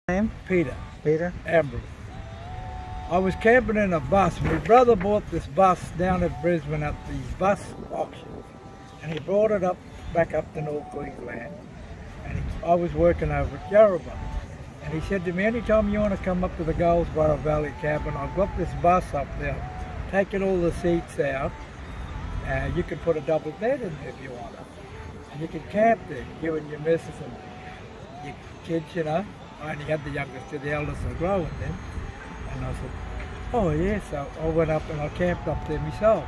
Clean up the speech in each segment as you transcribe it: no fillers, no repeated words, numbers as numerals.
Name? Peter. Peter? Ambrose. I was camping in a bus. My brother bought this bus down at Brisbane at the bus auctions, and he brought it back up to North Queensland. And I was working over at Yarrabah, and he said to me, anytime you want to come up to the Goldsboro Valley cabin, I've got this bus up there, taking all the seats out. You can put a double bed in there if you want it. And you can camp there, you and your missus and your kids, you know. I only had the youngest two, the eldest were growing then. And I said, oh yeah, so I went up and I camped up there myself.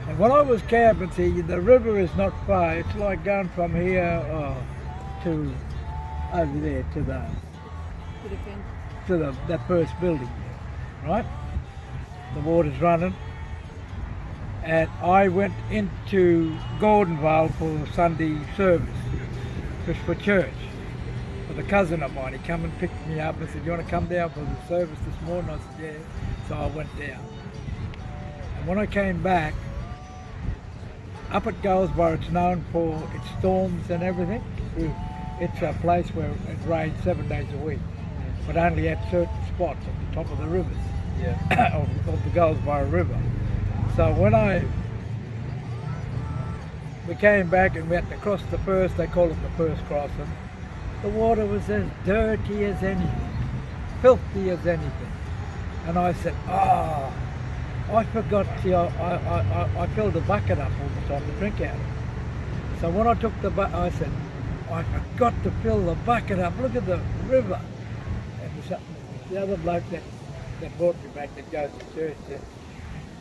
And when I was camping, see, the river is not far. It's like going from here to over there to that first building there, right? The water's running. And I went into Gordonvale for Sunday service, just for church. With a cousin of mine, he come and picked me up and said, you want to come down for the service this morning? I said, yeah. So I went down. And when I came back, up at Goldsboro, it's known for its storms and everything. It's a place where it rains 7 days a week, but only at certain spots at the top of the rivers, of the Goldsboro River. So when we came back and went across the first, they call it the first crossing, the water was as dirty as anything, filthy as anything. And I said, oh, I forgot, see, I filled the bucket up all the time to drink out of it. So when I took the bucket, I said, I forgot to fill the bucket up, look at the river. And the other bloke that brought me back, that goes to church there,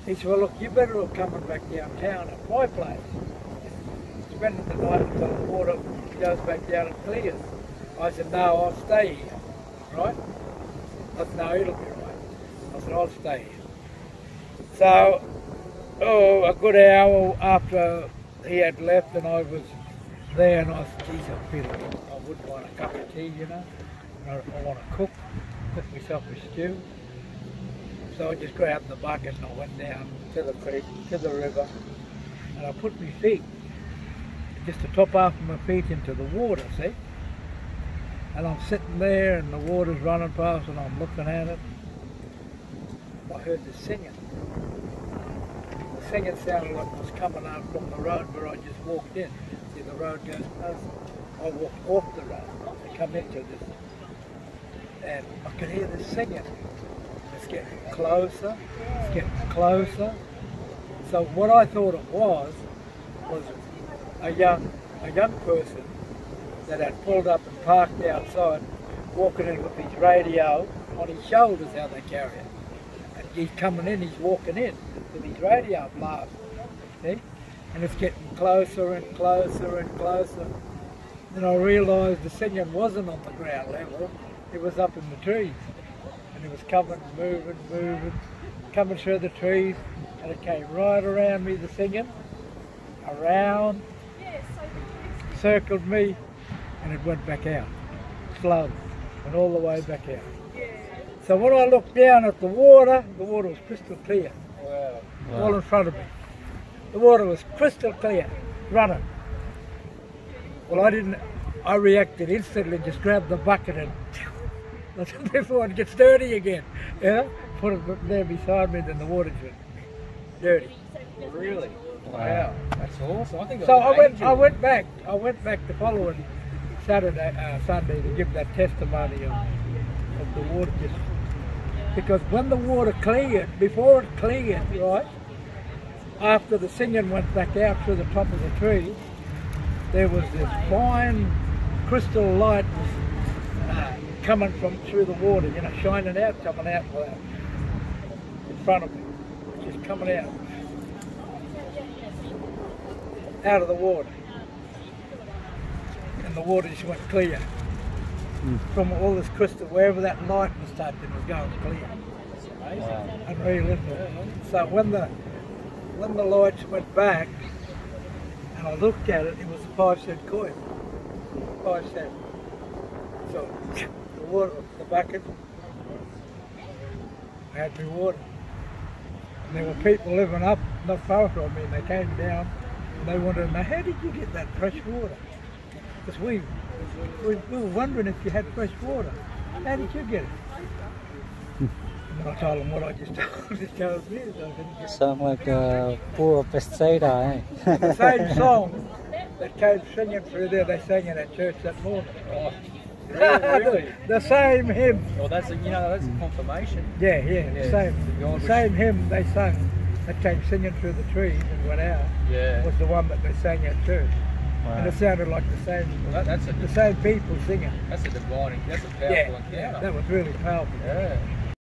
he said, well look, you better have coming back downtown at my place. Spending the night until the water goes back down and clears. I said, no, I'll stay here, right? I said, no, it'll be right. I said, I'll stay here. So, a good hour after he had left and I was there, and I said, geez, I feel like I wouldn't want a cup of tea, you know. I want to cook myself a stew. So I just grabbed the bucket and I went down to the creek, to the river, and I put my feet, just the top half of my feet into the water, see? And I'm sitting there and the water's running past and I'm looking at it. I heard the singing. The singing sounded like it was coming out from the road where I just walked in. See, the road goes past. I walked off the road to come into this. And I could hear the singing. It's getting closer, it's getting closer. So what I thought it was a young person that had pulled up and parked outside, walking in with his radio on his shoulders, how they carry it. And he's coming in, he's walking in with his radio blasting, see? And it's getting closer and closer and closer. Then I realised the singing wasn't on the ground level, it was up in the trees. And it was coming, moving, coming through the trees, and it came right around me, the singing, around, circled me, and it went back out, slowly, and all the way back out. So when I looked down at the water was crystal clear, all in front of me. The water was crystal clear, running. Well, I reacted instantly, just grabbed the bucket and before it gets dirty again, put it there beside me, then the water just dirty. Really? Wow. That's awesome. I think So I went back the following Sunday to give that testimony of the water just, because when the water cleared, before it cleared, right, after the singing went back out through the top of the tree, there was this fine crystal light coming from through the water, you know, shining out, coming out in front of me, just coming out of the water. And the water just went clear. From all this crystal, wherever that light was touching, it was going clear. Wow. Unreal, isn't it? So when the lights went back, and I looked at it, it was a 5-cent coin. 5 cents. So the water, the bucket, I had me water. And there were people living up not far from me, and they came down and they wanted to know, how did you get that fresh water? Because we were wondering if you had fresh water. How did you get it? And I told them what I just told you. So I didn't get Sound like a poor pesticide, eh? the same song that came singing through there, they sang in at church that morning. Oh, really? The same hymn. Well, that's a, that's a confirmation. Yeah, Yeah, the same. God The was- same hymn they sang that came singing through the trees and went out Yeah. was the one that they sang at church. And Wow. it sounded like the same Well, that's a the same people singing. that's a divine. That's a powerful Yeah, encounter. that was really powerful. Yeah.